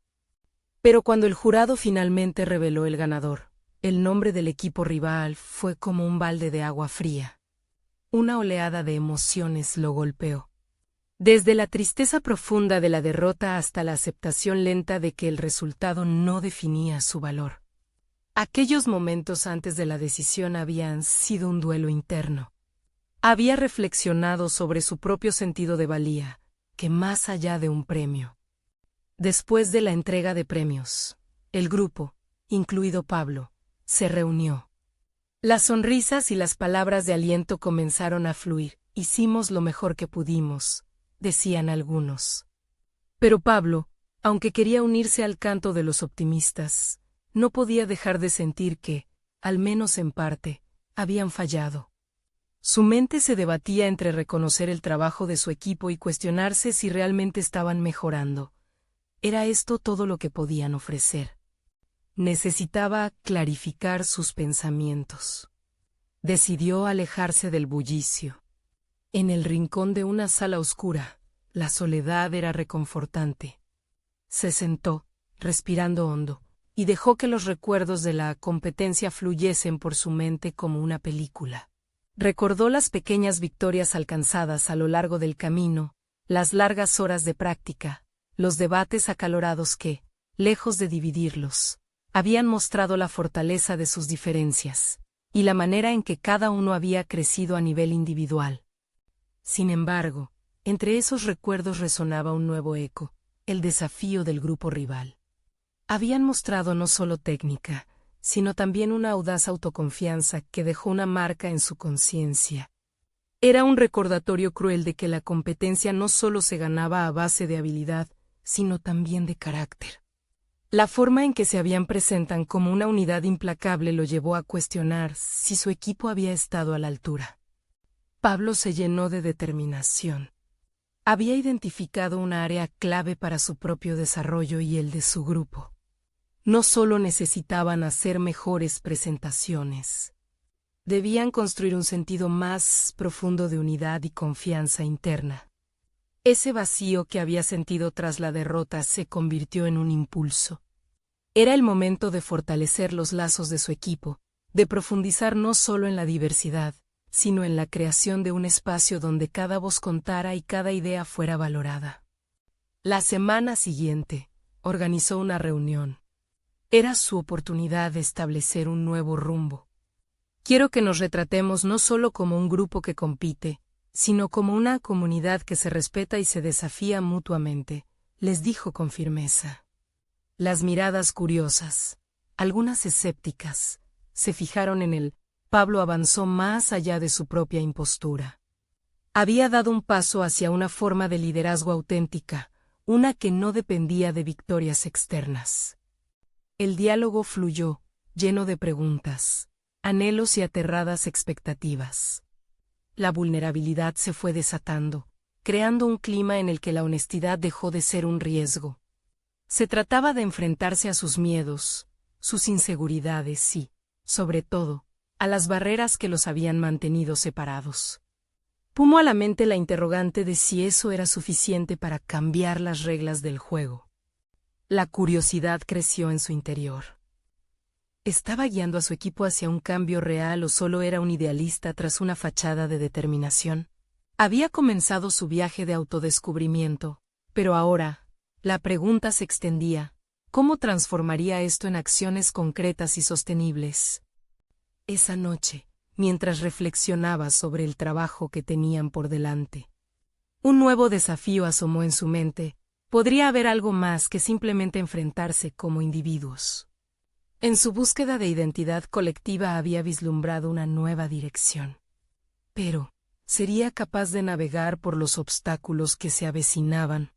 Pero cuando el jurado finalmente reveló el ganador, el nombre del equipo rival fue como un balde de agua fría. Una oleada de emociones lo golpeó. Desde la tristeza profunda de la derrota hasta la aceptación lenta de que el resultado no definía su valor. Aquellos momentos antes de la decisión habían sido un duelo interno. Había reflexionado sobre su propio sentido de valía, que más allá de un premio. Después de la entrega de premios, el grupo, incluido Pablo, se reunió. Las sonrisas y las palabras de aliento comenzaron a fluir. Hicimos lo mejor que pudimos, decían algunos. Pero Pablo, aunque quería unirse al canto de los optimistas, no podía dejar de sentir que, al menos en parte, habían fallado. Su mente se debatía entre reconocer el trabajo de su equipo y cuestionarse si realmente estaban mejorando. ¿Era esto todo lo que podían ofrecer? Necesitaba clarificar sus pensamientos. Decidió alejarse del bullicio. En el rincón de una sala oscura, la soledad era reconfortante. Se sentó, respirando hondo, y dejó que los recuerdos de la competencia fluyesen por su mente como una película. Recordó las pequeñas victorias alcanzadas a lo largo del camino, las largas horas de práctica, los debates acalorados que, lejos de dividirlos, habían mostrado la fortaleza de sus diferencias, y la manera en que cada uno había crecido a nivel individual. Sin embargo, entre esos recuerdos resonaba un nuevo eco, el desafío del grupo rival. Habían mostrado no solo técnica, sino también una audaz autoconfianza que dejó una marca en su conciencia. Era un recordatorio cruel de que la competencia no solo se ganaba a base de habilidad, sino también de carácter. La forma en que se habían presentan como una unidad implacable lo llevó a cuestionar si su equipo había estado a la altura. Pablo se llenó de determinación. Había identificado una área clave para su propio desarrollo y el de su grupo. No solo necesitaban hacer mejores presentaciones. Debían construir un sentido más profundo de unidad y confianza interna. Ese vacío que había sentido tras la derrota se convirtió en un impulso. Era el momento de fortalecer los lazos de su equipo, de profundizar no solo en la diversidad, sino en la creación de un espacio donde cada voz contara y cada idea fuera valorada. La semana siguiente, organizó una reunión. Era su oportunidad de establecer un nuevo rumbo. Quiero que nos retratemos no solo como un grupo que compite, sino como una comunidad que se respeta y se desafía mutuamente, les dijo con firmeza. Las miradas curiosas, algunas escépticas, se fijaron en él. Pablo avanzó más allá de su propia impostura. Había dado un paso hacia una forma de liderazgo auténtica, una que no dependía de victorias externas. El diálogo fluyó, lleno de preguntas, anhelos y aterradas expectativas. La vulnerabilidad se fue desatando, creando un clima en el que la honestidad dejó de ser un riesgo. Se trataba de enfrentarse a sus miedos, sus inseguridades y, sobre todo, a las barreras que los habían mantenido separados. Pumo a la mente la interrogante de si eso era suficiente para cambiar las reglas del juego. La curiosidad creció en su interior. ¿Estaba guiando a su equipo hacia un cambio real o solo era un idealista tras una fachada de determinación? Había comenzado su viaje de autodescubrimiento, pero ahora, la pregunta se extendía: ¿cómo transformaría esto en acciones concretas y sostenibles? Esa noche, mientras reflexionaba sobre el trabajo que tenían por delante, un nuevo desafío asomó en su mente. Podría haber algo más que simplemente enfrentarse como individuos. En su búsqueda de identidad colectiva había vislumbrado una nueva dirección. Pero, ¿sería capaz de navegar por los obstáculos que se avecinaban?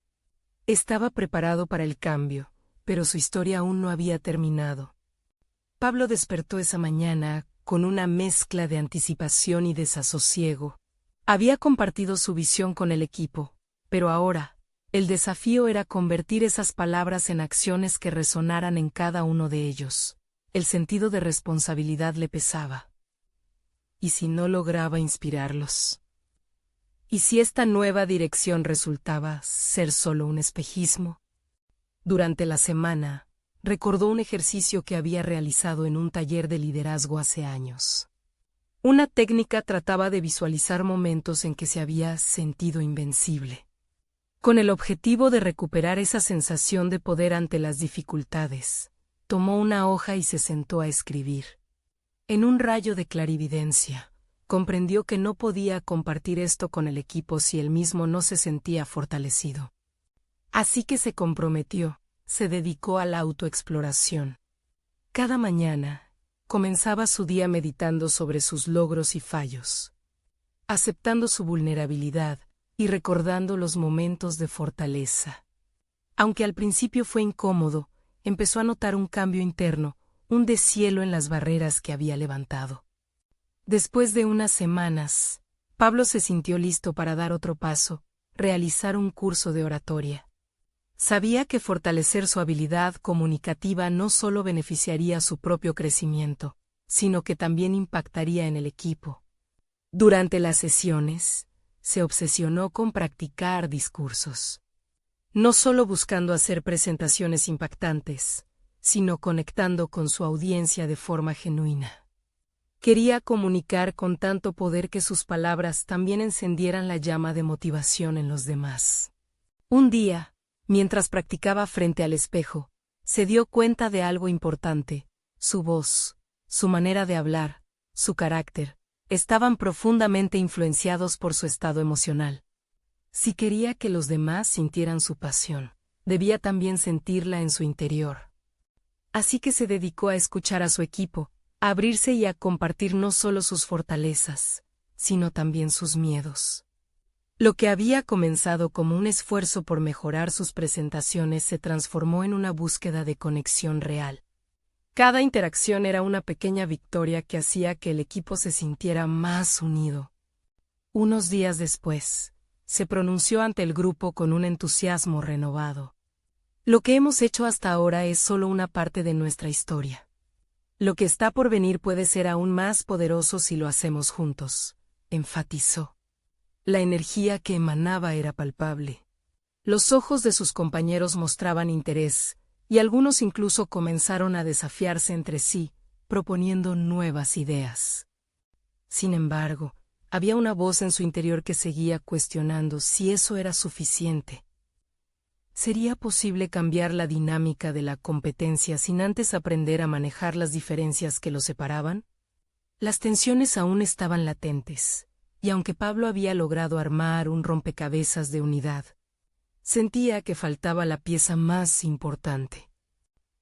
Estaba preparado para el cambio, pero su historia aún no había terminado. Pablo despertó esa mañana con una mezcla de anticipación y desasosiego. Había compartido su visión con el equipo, pero ahora, el desafío era convertir esas palabras en acciones que resonaran en cada uno de ellos. El sentido de responsabilidad le pesaba. ¿Y si no lograba inspirarlos? ¿Y si esta nueva dirección resultaba ser solo un espejismo? Durante la semana, recordó un ejercicio que había realizado en un taller de liderazgo hace años. Una técnica trataba de visualizar momentos en que se había sentido invencible, con el objetivo de recuperar esa sensación de poder ante las dificultades. Tomó una hoja y se sentó a escribir. En un rayo de clarividencia, comprendió que no podía compartir esto con el equipo si él mismo no se sentía fortalecido. Así que se comprometió, se dedicó a la autoexploración. Cada mañana, comenzaba su día meditando sobre sus logros y fallos, aceptando su vulnerabilidad y recordando los momentos de fortaleza. Aunque al principio fue incómodo, empezó a notar un cambio interno, un deshielo en las barreras que había levantado. Después de unas semanas, Pablo se sintió listo para dar otro paso, realizar un curso de oratoria. Sabía que fortalecer su habilidad comunicativa no solo beneficiaría su propio crecimiento, sino que también impactaría en el equipo. Durante las sesiones, se obsesionó con practicar discursos. No solo buscando hacer presentaciones impactantes, sino conectando con su audiencia de forma genuina. Quería comunicar con tanto poder que sus palabras también encendieran la llama de motivación en los demás. Un día, mientras practicaba frente al espejo, se dio cuenta de algo importante: su voz, su manera de hablar, su carácter, estaban profundamente influenciados por su estado emocional. Si quería que los demás sintieran su pasión, debía también sentirla en su interior. Así que se dedicó a escuchar a su equipo, a abrirse y a compartir no solo sus fortalezas, sino también sus miedos. Lo que había comenzado como un esfuerzo por mejorar sus presentaciones se transformó en una búsqueda de conexión real. Cada interacción era una pequeña victoria que hacía que el equipo se sintiera más unido. Unos días después, se pronunció ante el grupo con un entusiasmo renovado. Lo que hemos hecho hasta ahora es solo una parte de nuestra historia. Lo que está por venir puede ser aún más poderoso si lo hacemos juntos, enfatizó. La energía que emanaba era palpable. Los ojos de sus compañeros mostraban interés, y algunos incluso comenzaron a desafiarse entre sí, proponiendo nuevas ideas. Sin embargo, había una voz en su interior que seguía cuestionando si eso era suficiente. ¿Sería posible cambiar la dinámica de la competencia sin antes aprender a manejar las diferencias que los separaban? Las tensiones aún estaban latentes, y aunque Pablo había logrado armar un rompecabezas de unidad, sentía que faltaba la pieza más importante.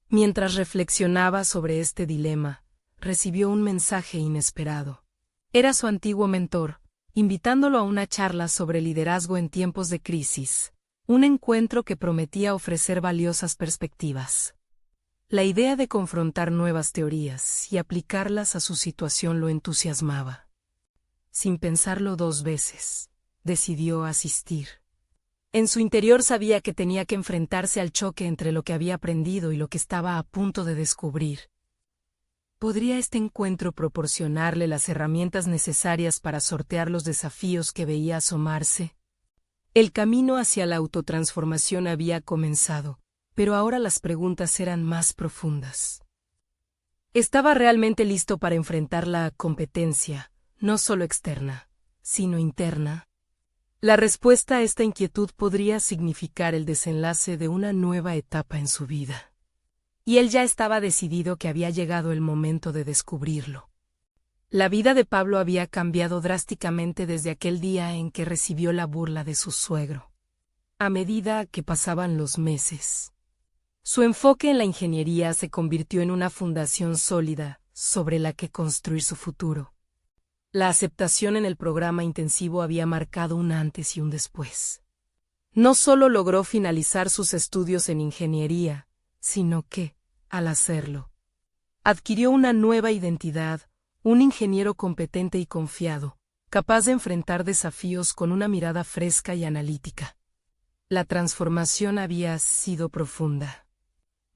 Mientras reflexionaba sobre este dilema, recibió un mensaje inesperado. Era su antiguo mentor, invitándolo a una charla sobre liderazgo en tiempos de crisis. Un encuentro que prometía ofrecer valiosas perspectivas. La idea de confrontar nuevas teorías y aplicarlas a su situación lo entusiasmaba. Sin pensarlo dos veces, decidió asistir. En su interior sabía que tenía que enfrentarse al choque entre lo que había aprendido y lo que estaba a punto de descubrir. ¿Podría este encuentro proporcionarle las herramientas necesarias para sortear los desafíos que veía asomarse? El camino hacia la autotransformación había comenzado, pero ahora las preguntas eran más profundas. ¿Estaba realmente listo para enfrentar la competencia, no solo externa, sino interna? La respuesta a esta inquietud podría significar el desenlace de una nueva etapa en su vida. Y él ya estaba decidido que había llegado el momento de descubrirlo. La vida de Pablo había cambiado drásticamente desde aquel día en que recibió la burla de su suegro. A medida que pasaban los meses, su enfoque en la ingeniería se convirtió en una fundación sólida sobre la que construir su futuro. La aceptación en el programa intensivo había marcado un antes y un después. No solo logró finalizar sus estudios en ingeniería, sino que, al hacerlo, adquirió una nueva identidad. Un ingeniero competente y confiado, capaz de enfrentar desafíos con una mirada fresca y analítica. La transformación había sido profunda.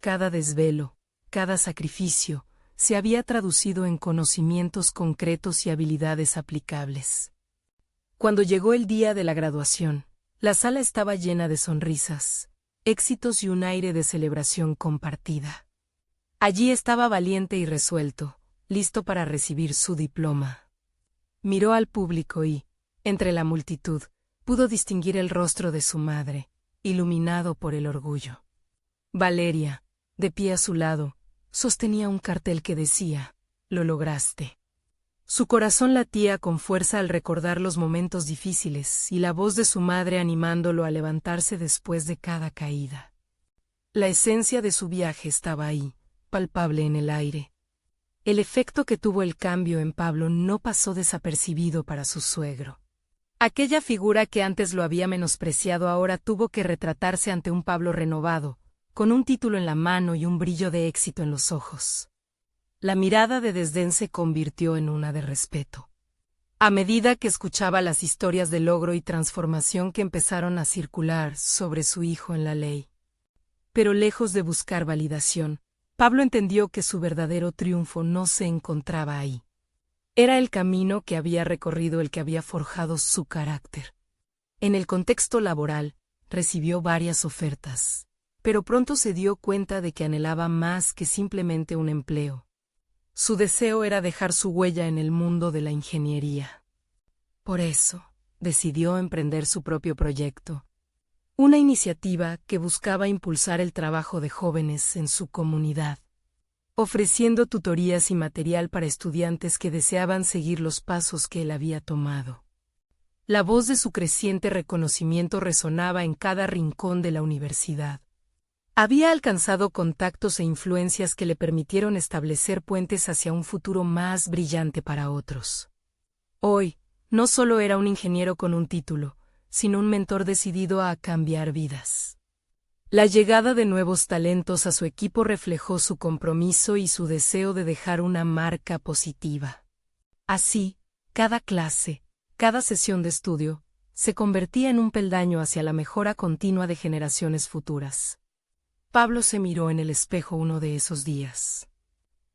Cada desvelo, cada sacrificio, se había traducido en conocimientos concretos y habilidades aplicables. Cuando llegó el día de la graduación, la sala estaba llena de sonrisas, éxitos y un aire de celebración compartida. Allí estaba valiente y resuelto, listo para recibir su diploma. Miró al público y, entre la multitud, pudo distinguir el rostro de su madre, iluminado por el orgullo. Valeria, de pie a su lado, sostenía un cartel que decía: «Lo lograste». Su corazón latía con fuerza al recordar los momentos difíciles y la voz de su madre animándolo a levantarse después de cada caída. La esencia de su viaje estaba ahí, palpable en el aire. El efecto que tuvo el cambio en Pablo no pasó desapercibido para su suegro. Aquella figura que antes lo había menospreciado ahora tuvo que retratarse ante un Pablo renovado, con un título en la mano y un brillo de éxito en los ojos. La mirada de desdén se convirtió en una de respeto. A medida que escuchaba las historias de logro y transformación que empezaron a circular sobre su hijo en la ley. Pero lejos de buscar validación, Pablo entendió que su verdadero triunfo no se encontraba ahí. Era el camino que había recorrido el que había forjado su carácter. En el contexto laboral, recibió varias ofertas, pero pronto se dio cuenta de que anhelaba más que simplemente un empleo. Su deseo era dejar su huella en el mundo de la ingeniería. Por eso, decidió emprender su propio proyecto, una iniciativa que buscaba impulsar el trabajo de jóvenes en su comunidad, ofreciendo tutorías y material para estudiantes que deseaban seguir los pasos que él había tomado. La voz de su creciente reconocimiento resonaba en cada rincón de la universidad. Había alcanzado contactos e influencias que le permitieron establecer puentes hacia un futuro más brillante para otros. Hoy, no solo era un ingeniero con un título, sino un mentor decidido a cambiar vidas. La llegada de nuevos talentos a su equipo reflejó su compromiso y su deseo de dejar una marca positiva. Así, cada clase, cada sesión de estudio, se convertía en un peldaño hacia la mejora continua de generaciones futuras. Pablo se miró en el espejo uno de esos días.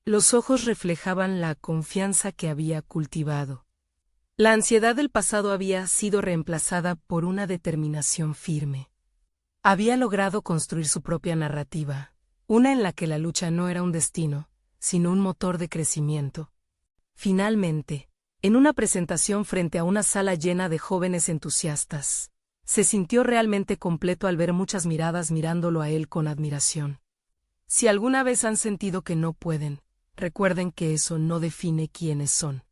Los ojos reflejaban la confianza que había cultivado. La ansiedad del pasado había sido reemplazada por una determinación firme. Había logrado construir su propia narrativa, una en la que la lucha no era un destino, sino un motor de crecimiento. Finalmente, en una presentación frente a una sala llena de jóvenes entusiastas, se sintió realmente completo al ver muchas miradas mirándolo a él con admiración. Si alguna vez han sentido que no pueden, recuerden que eso no define quiénes son.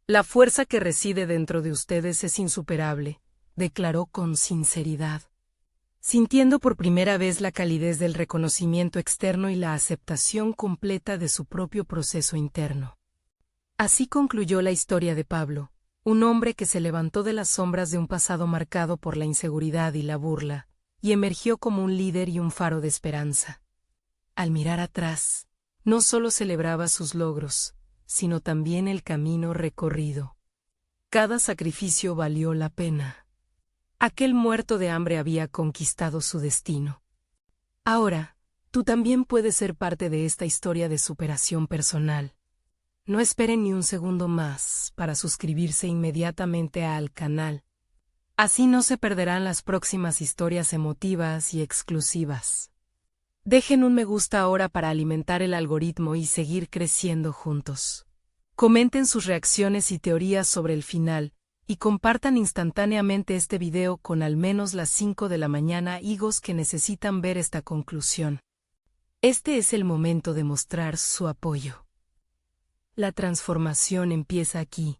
La fuerza que reside dentro de ustedes es insuperable, declaró con sinceridad, sintiendo por primera vez la calidez del reconocimiento externo y la aceptación completa de su propio proceso interno. Así concluyó la historia de Pablo, un hombre que se levantó de las sombras de un pasado marcado por la inseguridad y la burla, y emergió como un líder y un faro de esperanza. Al mirar atrás, no solo celebraba sus logros, sino también el camino recorrido. Cada sacrificio valió la pena. Aquel muerto de hambre había conquistado su destino. Ahora, tú también puedes ser parte de esta historia de superación personal. No esperen ni un segundo más para suscribirse inmediatamente al canal. Así no se perderán las próximas historias emotivas y exclusivas. Dejen un me gusta ahora para alimentar el algoritmo y seguir creciendo juntos. Comenten sus reacciones y teorías sobre el final, y compartan instantáneamente este video con al menos las 5 de la mañana higos que necesitan ver esta conclusión. Este es el momento de mostrar su apoyo. La transformación empieza aquí.